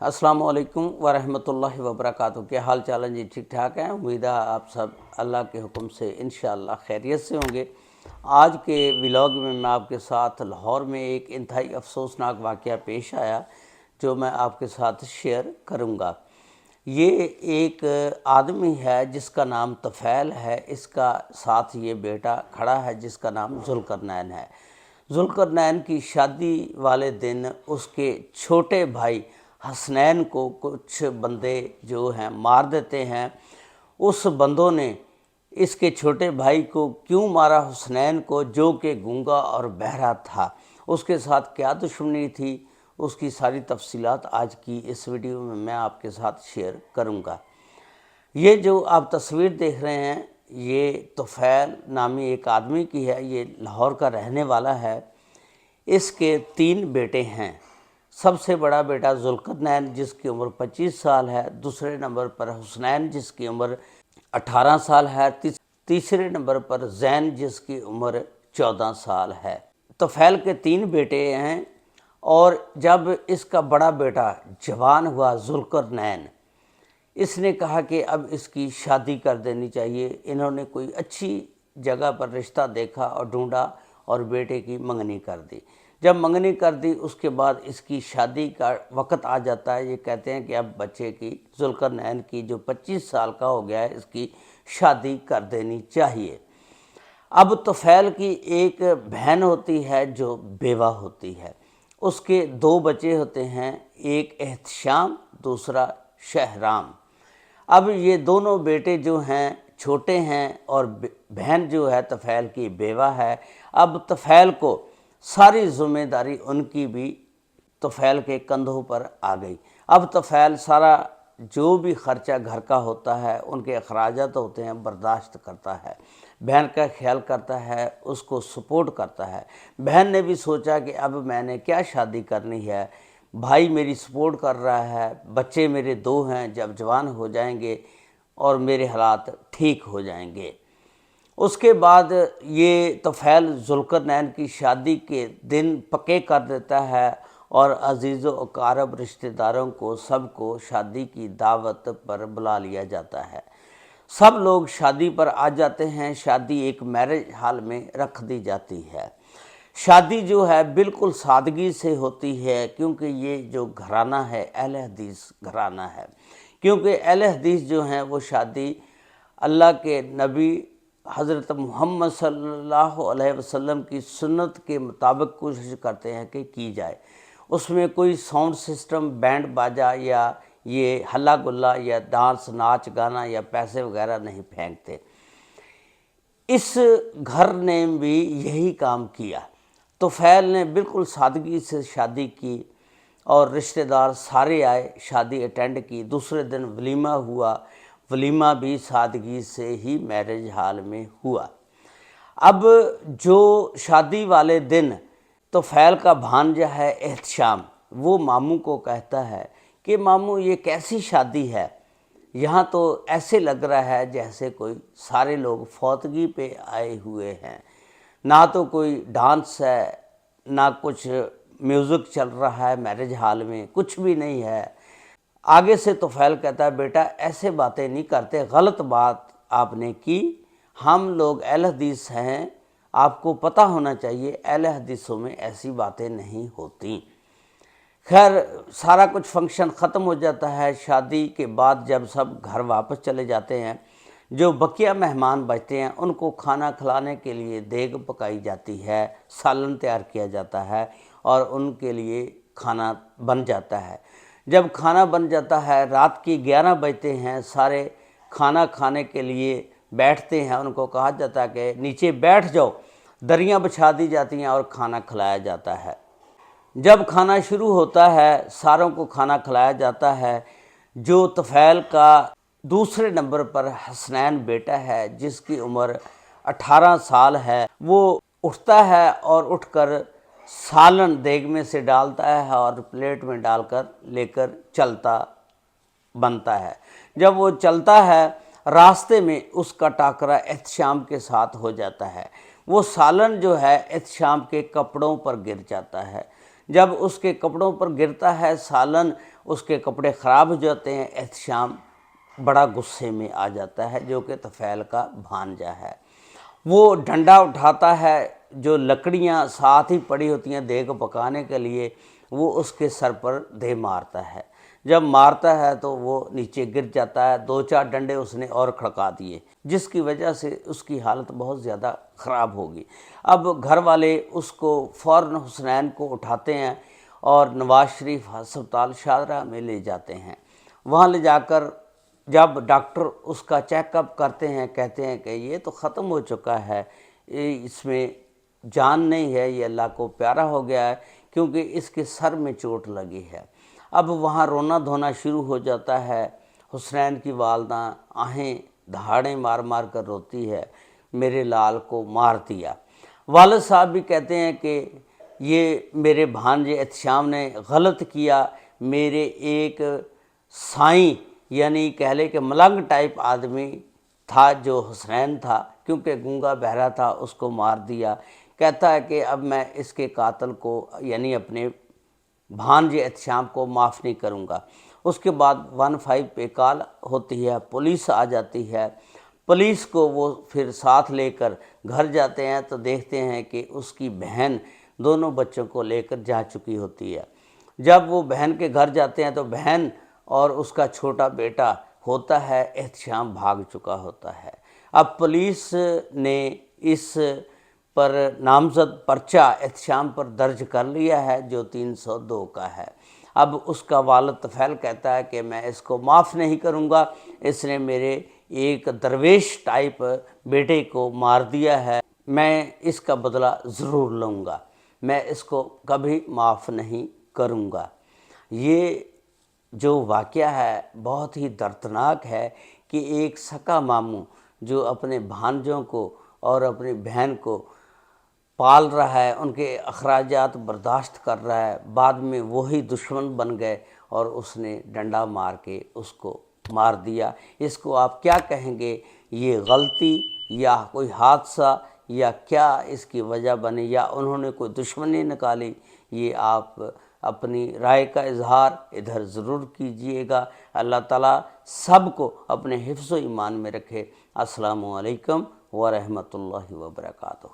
अस्सलाम वालेकुम वरहमतुल्लाहि वबरकातुहू। क्या हाल चाल है जी? ठीक ठाक हैं। उम्मीद है आप सब अल्लाह के हुक्म से इंशाअल्लाह खैरियत से होंगे। आज के व्लॉग में मैं आपके साथ लाहौर में एक इंतहाई अफसोसनाक वाक़या पेश आया जो मैं आपके साथ शेयर करूंगा। ये एक आदमी है जिसका नाम तफ़ैल है। इसका साथ ये बेटा खड़ा है जिसका नाम ज़ुल्करनैन है। ज़ुल्करनैन की शादी वाले दिन उसके छोटे भाई हसनैन को कुछ बंदे जो हैं मार देते हैं। उस बंदों ने इसके छोटे भाई को क्यों मारा, हसनैन को, जो कि गूंगा और बहरा था, उसके साथ क्या दुश्मनी थी, उसकी सारी तफसीलात आज की इस वीडियो में मैं आपके साथ शेयर करूंगा। ये जो आप तस्वीर देख रहे हैं ये तफ़ैल नामी एक आदमी की है। ये लाहौर का रहने वाला है। इसके 3 बेटे हैं। सबसे बड़ा बेटा ज़ुल्करनैन जिसकी उम्र 25 साल है, दूसरे नंबर पर हुसनैन जिसकी उम्र 18 साल है, तीसरे नंबर पर ज़ैन जिसकी उम्र 14 साल है। तफ़ैल के 3 बेटे हैं और जब इसका बड़ा बेटा जवान हुआ ज़ुल्करनैन, इसने कहा कि अब इसकी शादी कर देनी चाहिए। इन्होंने कोई अच्छी जगह पर रिश्ता देखा और ढूंढा और बेटे की मंगनी कर दी। जब मंगनी कर दी उसके बाद इसकी शादी का वक्त आ जाता है। ये कहते हैं कि अब बच्चे की, ज़ुल्करनैन की जो 25 साल का हो गया है, इसकी शादी कर देनी चाहिए। अब तफ़ैल की एक बहन होती है जो बेवा होती है। उसके 2 बच्चे होते हैं, एक एहतशाम, दूसरा शहराम। अब ये दोनों बेटे जो हैं छोटे हैं और बहन जो है तफ़ैल की बेवा है। अब तफ़ैल को सारी ज़िम्मेदारी उनकी भी तफ़ैल के कंधों पर आ गई। अब तफ़ैल सारा जो भी ख़र्चा घर का होता है, उनके अखराजात होते हैं, बर्दाश्त करता है। बहन का ख्याल करता है, उसको सपोर्ट करता है। बहन ने भी सोचा कि अब मैंने क्या शादी करनी है, भाई मेरी सपोर्ट कर रहा है, बच्चे मेरे 2 हैं, जब जवान हो जाएंगे और मेरे हालात ठीक हो जाएंगे। उसके बाद ये तफ़ैल ज़ुल्करनैन की शादी के दिन पक्के कर देता है और अजीज़ व अकारब रिश्तेदारों को सबको शादी की दावत पर बुला लिया जाता है। सब लोग शादी पर आ जाते हैं। शादी एक मैरिज हॉल में रख दी जाती है। शादी जो है बिल्कुल सादगी से होती है क्योंकि ये जो घराना है अहले हदीस घराना है। क्योंकि अहले हदीस जो हैं वो शादी अल्लाह के नबी हज़रत मोहम्मद सल्लल्लाहु अलैहि वसल्लम की सुन्नत के मुताबिक कोशिश करते हैं कि की जाए। उसमें कोई साउंड सिस्टम, बैंड बाजा या ये हल्ला गुल्ला या डांस, नाच गाना या पैसे वगैरह नहीं फेंकते। इस घर ने भी यही काम किया। तफ़ैल ने बिल्कुल सादगी से शादी की और रिश्तेदार सारे आए, शादी अटेंड की। दूसरे दिन वलीमा हुआ। वलीमा भी सादगी से ही मैरिज हॉल में हुआ। अब जो शादी वाले दिन तफ़ैल का भांजा है एहतशाम, वो मामू को कहता है कि मामू ये कैसी शादी है, यहाँ तो ऐसे लग रहा है जैसे कोई सारे लोग फौतगी पे आए हुए हैं। ना तो कोई डांस है, ना कुछ म्यूज़िक चल रहा है, मैरिज हॉल में कुछ भी नहीं है। आगे से तफ़ैल कहता है बेटा ऐसे बातें नहीं करते, गलत बात आपने की। हम लोग अहले हदीस हैं, आपको पता होना चाहिए अहले हदीसों में ऐसी बातें नहीं होती। खैर सारा कुछ फंक्शन ख़त्म हो जाता है। शादी के बाद जब सब घर वापस चले जाते हैं, जो बकिया मेहमान बचते हैं उनको खाना खिलाने के लिए देग पकाई जाती है, सालन तैयार किया जाता है और उनके लिए खाना बन जाता है। जब खाना बन जाता है रात की 11 बजते हैं, सारे खाना खाने के लिए बैठते हैं। उनको कहा जाता है कि नीचे बैठ जाओ, दरियाँ बिछा दी जाती हैं और खाना खिलाया जाता है। जब खाना शुरू होता है सारों को खाना खिलाया जाता है। जो तफ़ैल का दूसरे नंबर पर हसनैन बेटा है जिसकी उम्र 18 साल है, वो उठता है और उठकर सालन देग में से डालता है और प्लेट में डालकर लेकर चलता बनता है। जब वो चलता है रास्ते में उसका टाकरा एहतशाम के साथ हो जाता है। वो सालन जो है एहतशाम के कपड़ों पर गिर जाता है। جب اس کے کپڑوں پر گرتا ہے سالن، اس کے کپڑے خراب ہو جاتے ہیں، احتشام بڑا غصے میں آ جاتا ہے، جو کہ طفیل کا بھانجا ہے۔ وہ ڈنڈا اٹھاتا ہے، جو لکڑیاں ساتھ ہی پڑی ہوتی ہیں دیگ پکانے کے لیے، وہ اس کے سر پر دے مارتا ہے۔ جب مارتا ہے تو وہ نیچے گر جاتا ہے، 2-4 ڈنڈے اس نے اور کھڑکا دیے، جس کی وجہ سے اس کی حالت بہت زیادہ خراب ہوگی۔ اب گھر والے اس کو فوراً حسنین کو اٹھاتے ہیں اور نواز شریف ہسپتال شاہدرہ میں لے جاتے ہیں۔ وہاں لے جا کر جب ڈاکٹر اس کا چیک اپ کرتے ہیں، کہتے ہیں کہ یہ تو ختم ہو چکا ہے، اس میں جان نہیں ہے، یہ اللہ کو پیارا ہو گیا ہے، کیونکہ اس کے سر میں چوٹ لگی ہے۔ اب وہاں رونا دھونا شروع ہو جاتا ہے۔ حسنین کی والدہ آہیں دہاڑیں مار مار کر روتی ہے، میرے لال کو مار دیا۔ والد صاحب بھی کہتے ہیں کہ یہ میرے بھانجے احتشام نے غلط کیا، میرے ایک سائیں یعنی کہہ لے کہ ملنگ ٹائپ آدمی تھا جو حسنین تھا، کیونکہ گونگا بہرا تھا، اس کو مار دیا۔ کہتا ہے کہ اب میں اس کے قاتل کو یعنی اپنے بھانجے احتشام کو معاف نہیں کروں گا۔ اس کے بعد 15 پہ کال ہوتی ہے، پولیس آ جاتی ہے۔ پولیس کو وہ پھر ساتھ لے کر گھر جاتے ہیں تو دیکھتے ہیں کہ اس کی بہن دونوں بچوں کو لے کر جا چکی ہوتی ہے۔ جب وہ بہن کے گھر جاتے ہیں تو بہن اور اس کا چھوٹا بیٹا ہوتا ہے، احتشام بھاگ چکا ہوتا ہے۔ اب پولیس نے اس پر نامزد پرچہ احتشام پر درج کر لیا ہے، جو 302 کا ہے۔ اب اس کا والد طفیل کہتا ہے کہ میں اس کو معاف نہیں کروں گا، اس نے میرے ایک درویش ٹائپ بیٹے کو مار دیا ہے، میں اس کا بدلہ ضرور لوں گا، میں اس کو کبھی معاف نہیں کروں گا۔ یہ جو واقعہ ہے بہت ہی دردناک ہے کہ ایک سکا ماموں جو اپنے بھانجوں کو اور اپنی بہن کو پال رہا ہے، ان کے اخراجات برداشت کر رہا ہے، بعد میں وہی دشمن بن گئے اور اس نے ڈنڈا مار کے اس کو مار دیا۔ اس کو آپ کیا کہیں گے؟ یہ غلطی یا کوئی حادثہ یا کیا اس کی وجہ بنی، یا انہوں نے کوئی دشمنی نکالی؟ یہ آپ اپنی رائے کا اظہار ادھر ضرور کیجئے گا۔ اللہ تعالیٰ سب کو اپنے حفظ و ایمان میں رکھے۔ السلام علیکم ورحمۃ اللہ وبرکاتہ۔